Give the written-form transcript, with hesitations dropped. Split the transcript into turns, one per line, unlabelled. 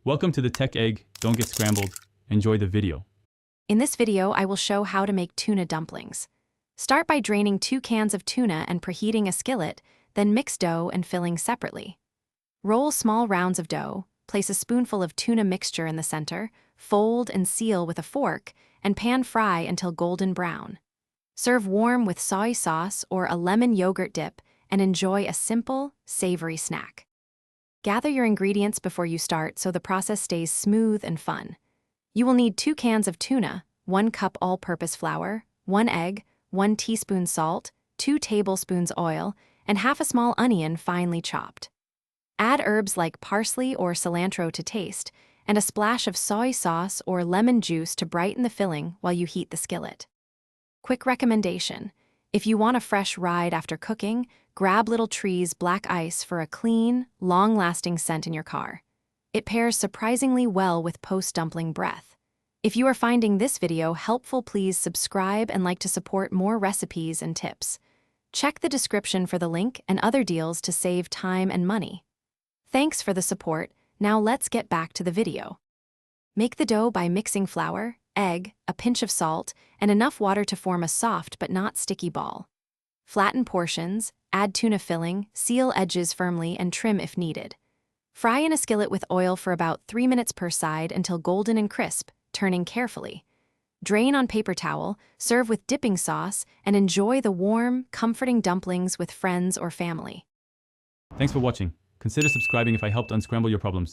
Welcome to the Tech Egg. Don't get scrambled. Enjoy the video.
In this video, I will show how to make tuna dumplings. Start by draining 2 cans of tuna and preheating a skillet, then mix dough and filling separately. Roll small rounds of dough, place a spoonful of tuna mixture in the center, fold and seal with a fork, and pan fry until golden brown. Serve warm with soy sauce or a lemon yogurt dip and enjoy a simple, savory snack. Gather your ingredients before you start so the process stays smooth and fun. You will need 2 cans of tuna, 1 cup all-purpose flour, 1 egg, 1 teaspoon salt, 2 tablespoons oil, and half a small onion finely chopped. Add herbs like parsley or cilantro to taste, and a splash of soy sauce or lemon juice to brighten the filling while you heat the skillet. Quick recommendation: if you want a fresh ride after cooking, grab Little Tree's black ice for a clean, long-lasting scent in your car. It pairs surprisingly well with post-dumpling breath. If you are finding this video helpful, please subscribe and like to support more recipes and tips. Check the description for the link and other deals to save time and money. Thanks for the support. Now let's get back to the video. Make the dough by mixing flour, egg, a pinch of salt, and enough water to form a soft but not sticky ball. Flatten portions, add tuna filling, seal edges firmly, and trim if needed. Fry in a skillet with oil for about 3 minutes per side until golden and crisp, turning carefully. Drain on paper towel, serve with dipping sauce, and enjoy the warm, comforting dumplings with friends or family.
Thanks for watching. Consider subscribing if I helped unscramble your problems.